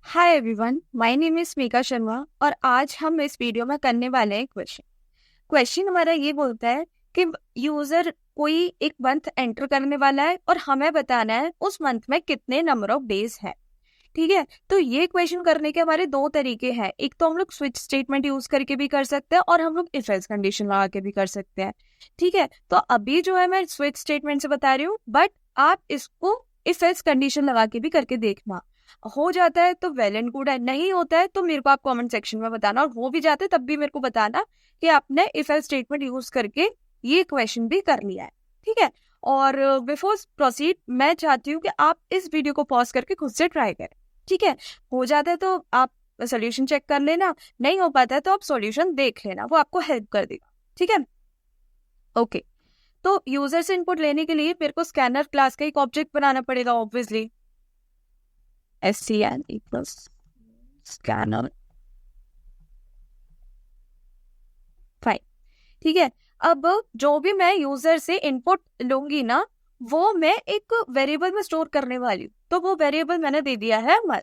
Hi everyone, my name is Smika Sharma और आज हम इस वीडियो में करने वाले हैं क्वेश्चन हमारा ये बोलता है कि यूजर कोई एक मंथ एंटर करने वाला है और हमें बताना है उस मंथ में कितने नंबर ऑफ डेज है। ठीक है, तो ये क्वेश्चन करने के हमारे दो तरीके हैं। एक तो हम लोग स्विच स्टेटमेंट यूज करके भी कर सकते हैं और हम लोग इफ एल्स कंडीशन लगा के भी कर सकते हैं। ठीक है, तो अभी जो है मैं स्विच स्टेटमेंट से बता रही हूँ, बट आप इसको इफ एल्स कंडीशन लगा के भी करके देखना। हो जाता है तो वेल एंड गुड है, नहीं होता है तो मेरे को आप कमेंट सेक्शन में बताना, और हो भी जाता है तब भी मेरे को बताना कि आपने इफ एल्स स्टेटमेंट यूज करके ये क्वेश्चन भी कर लिया है। ठीक है, और बिफोर प्रोसीड मैं चाहती हूँ कि आप इस वीडियो को पॉज करके खुद से ट्राई करें। ठीक है, हो जाता है तो आप सोल्यूशन चेक कर लेना, नहीं हो पाता है तो आप सॉल्यूशन देख लेना, वो आपको हेल्प कर देगा। ठीक है, ओके। तो यूजर से इनपुट लेने के लिए मेरे को स्कैनर क्लास का एक ऑब्जेक्ट बनाना पड़ेगा, obviously SCN equals scanner। Fine, ठीक है। अब जो भी मैं यूजर से इनपुट लूंगी ना, वो मैं एक वेरिएबल में स्टोर करने वाली हूँ, तो वो वेरिएबल मैंने दे दिया है मंथ।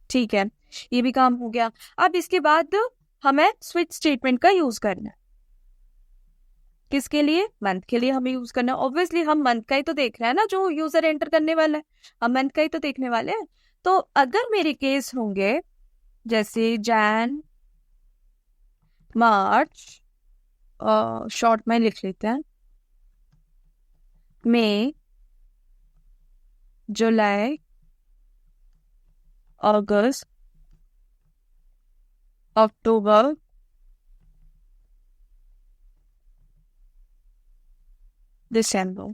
ठीक है, ये भी काम हो गया। अब इसके बाद हमें स्विच स्टेटमेंट का यूज करना है। किसके लिए? मंथ के लिए हमें यूज करना है। ऑब्वियसली हम मंथ का ही तो देख रहे हैं ना, जो यूजर एंटर करने वाला है, हम मंथ का ही तो देखने वाले हैं। तो अगर मेरे केस होंगे जैसे जैन, मार्च, शॉर्ट में लिख लेते हैं, मई, जुलाई, अगस्त, अक्टूबर, दिसंबर।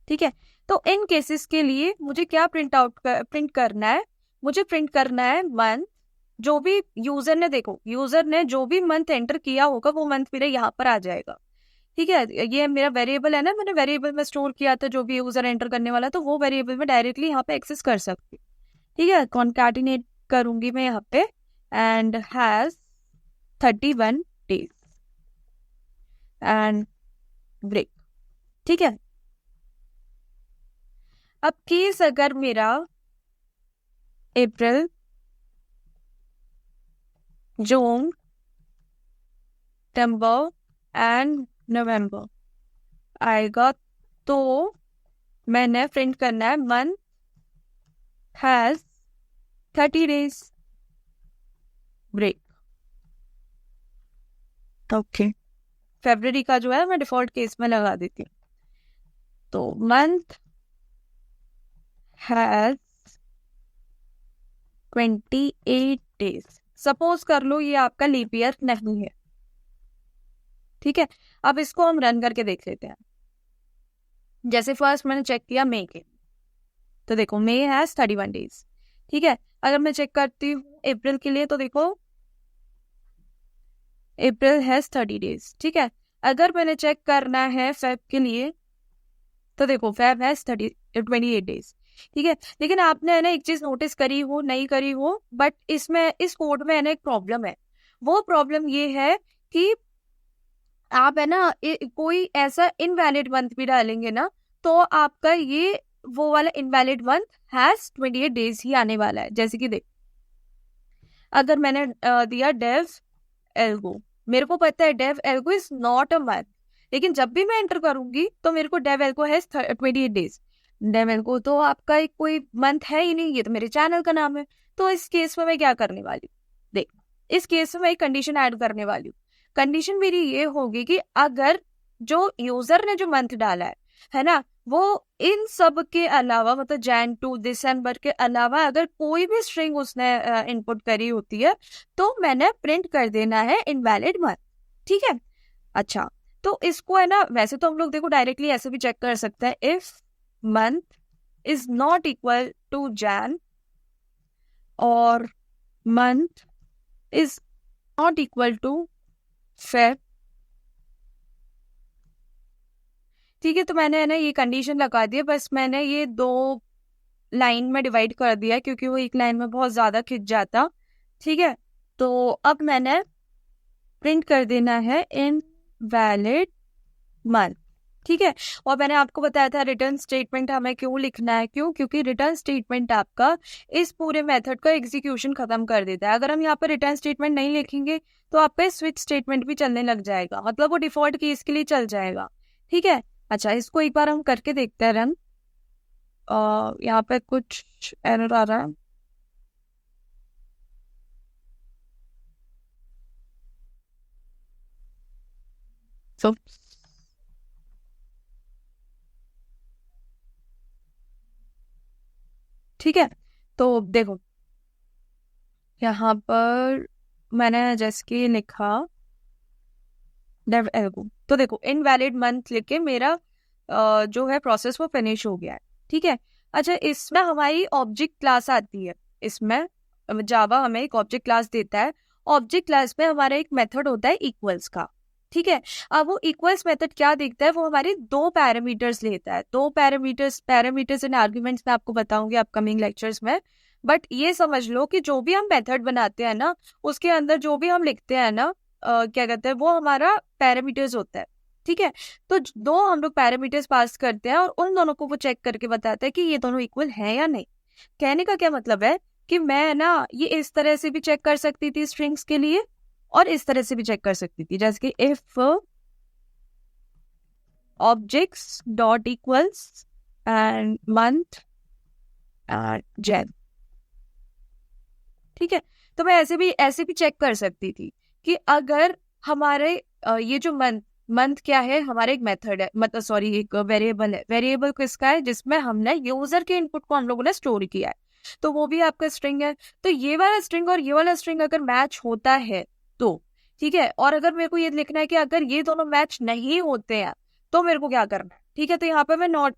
ठीक है, तो इन केसेस के लिए मुझे क्या प्रिंट करना है? मुझे प्रिंट करना है मंथ। जो भी यूजर ने, देखो यूजर ने जो भी मंथ एंटर किया होगा वो मंथ मेरे यहाँ पर आ जाएगा। ठीक है, ये मेरा वेरिएबल है ना, मैंने वेरिएबल में स्टोर किया था जो भी यूजर एंटर करने वाला, तो वो वेरिएबल में डायरेक्टली यहाँ पे एक्सेस कर सकती हूँ। ठीक है, कॉन्कैटिनेट करूंगी मैं यहाँ पे, and has 31 days and break. ठीक है, अब केस अगर मेरा अप्रैल, जून, सितंबर एंड नवंबर आएगा, तो मैंने प्रिंट करना है month has 30 days break. Okay, फरवरी का जो है मैं डिफॉल्ट केस में लगा देती हूँ, तो मंथ हैज 28 days। सपोज कर लो ये आपका लीप ईयर नहीं है। ठीक है, अब इसको हम रन करके देख लेते हैं। जैसे फर्स्ट मैंने चेक किया मई के, तो देखो मई हैज 31 days। ठीक है, अगर मैं चेक करती हूँ अप्रैल के लिए, तो देखो अप्रैल हैज 30 days। ठीक है, अगर मैंने चेक करना है फेब के लिए, तो देखो फेब हैज 28 days। ठीक है, लेकिन आपने है ना एक चीज नोटिस करी हो नहीं करी हो, बट इसमें इस कोड में है ना एक प्रॉब्लम है। वो प्रॉब्लम ये है कि आप है ना कोई ऐसा इनवैलिड मंथ भी डालेंगे ना, तो आपका ये वो वाला इनवैलिड मंथ हैज 28 days ही आने वाला है। जैसे कि देख, अगर मैंने दिया डेव एल्गो, मेरे को पता है dev algo is not a month, लेकिन जब भी मैं एंटर करूंगी तो मेरे को dev algo has 28 days। Dev algo तो आपका एक कोई मंथ है ही नहीं, ये तो मेरे चैनल का नाम है। तो इस केस में मैं क्या करने वाली हूँ, देख, इस केस में मैं एक कंडीशन ऐड करने वाली हूँ। कंडीशन मेरी ये होगी कि अगर जो यूजर ने जो मंथ डाला है ना, वो इन सब के अलावा, मतलब जैन टू दिसंबर के अलावा अगर कोई भी स्ट्रिंग उसने इनपुट करी होती है, तो मैंने प्रिंट कर देना है इनवैलिड मंथ। ठीक है, अच्छा, तो इसको है ना, वैसे तो हम लोग देखो डायरेक्टली ऐसे भी चेक कर सकते हैं, if month is not equal to Jan और month is not equal to Feb. ठीक है, तो मैंने है ना ये कंडीशन लगा दिया, बस मैंने ये दो लाइन में डिवाइड कर दिया क्योंकि वो एक लाइन में बहुत ज्यादा खिंच जाता। ठीक है, तो अब मैंने प्रिंट कर देना है इन वैलिड मंथ। ठीक है। और मैंने आपको बताया था रिटर्न स्टेटमेंट हमें क्यों लिखना है, क्योंकि रिटर्न स्टेटमेंट आपका इस पूरे मेथड का एग्जीक्यूशन खत्म कर देता है। अगर हम यहाँ पर रिटर्न स्टेटमेंट नहीं लिखेंगे तो आपका स्विच स्टेटमेंट भी चलने लग जाएगा, मतलब वो डिफॉल्ट केस के लिए चल जाएगा। ठीक है। अच्छा, इसको एक बार हम करके देखते हैं रन। यहाँ पे कुछ एरर आ रहा है। तो ठीक है, तो देखो यहाँ पर मैंने जैसे कि लिखा तो देखो इनवैलिड मंथ लिख के मेरा जो है प्रोसेस वो फिनिश हो गया है। ठीक है। अच्छा, इसमें हमारी ऑब्जेक्ट क्लास आती है। इसमें जावा हमें एक ऑब्जेक्ट क्लास देता है। ऑब्जेक्ट क्लास में हमारा एक मेथड होता है इक्वल्स का। ठीक है। अब वो इक्वल्स मेथड क्या देखता है, वो हमारे दो पैरामीटर्स लेता है। दो पैरामीटर्स एंड आर्ग्यूमेंट्स मैं आपको बताऊंगी अपकमिंग लेक्चर्स में। बट ये समझ लो कि जो भी हम मेथड बनाते हैं ना, उसके अंदर जो भी हम लिखते हैं ना, क्या कहते हैं, वो हमारा पैरामीटर्स होता है। ठीक है। तो दो हम लोग पैरामीटर्स पास करते हैं और उन दोनों को वो चेक करके बताता है कि ये दोनों इक्वल है या नहीं। कहने का क्या मतलब है कि मैं ना ये इस तरह से भी चेक कर सकती थी स्ट्रिंग्स के लिए, और इस तरह से भी चेक कर सकती थी, जैसे कि if objects dot equals and month and Jan. ठीक है। तो मैं ऐसे भी चेक कर सकती थी कि अगर हमारे ये जो मंथ क्या है, हमारा एक मेथड है, मतलब सॉरी एक वेरिएबल है। वेरिएबल किसका है, जिसमें हमने यूजर के इनपुट को हम लोगों ने स्टोर किया है, तो वो भी आपका स्ट्रिंग है। तो ये वाला स्ट्रिंग और ये वाला स्ट्रिंग अगर मैच होता है तो ठीक है। और अगर मेरे को ये लिखना है कि अगर ये दोनों मैच नहीं होते हैं तो मेरे को क्या करना है। ठीक है। तो यहाँ पे मैं नॉट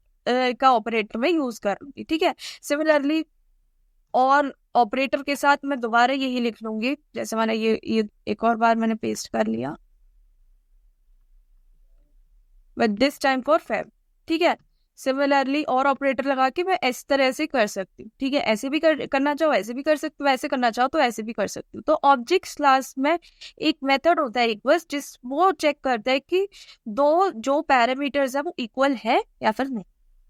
का ऑपरेटर में यूज करूंगी। ठीक है। सिमिलरली और ऑपरेटर के साथ मैं दोबारा यही लिख लूंगी, जैसे मैंने ये एक और बार मैंने पेस्ट कर लिया, but this time for Feb. ठीक है। सिमिलरली और ऑपरेटर लगा के मैं इस तरह से कर सकती हूँ। ठीक है। ऐसे भी करना चाहो ऐसे भी कर सकती हूँ, ऐसे करना चाहो तो ऐसे भी कर सकती हूँ। तो ऑब्जेक्ट क्लास में एक मेथड होता है इक्वल्स, जिस वो चेक करता है कि दो जो पैरामीटर्स है वो इक्वल है या फिर नहीं।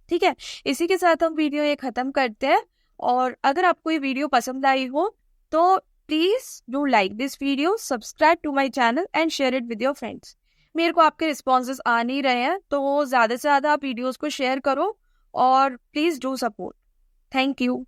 ठीक है। इसी के साथ हम वीडियो ये खत्म करते हैं। और अगर आपको ये वीडियो पसंद आई हो तो please do like this video, subscribe to my channel and share it with your friends. मेरे को आपके रिस्पॉन्सेज आ नहीं रहे हैं, तो ज्यादा से ज्यादा आप वीडियोस को शेयर करो और please do support. Thank you.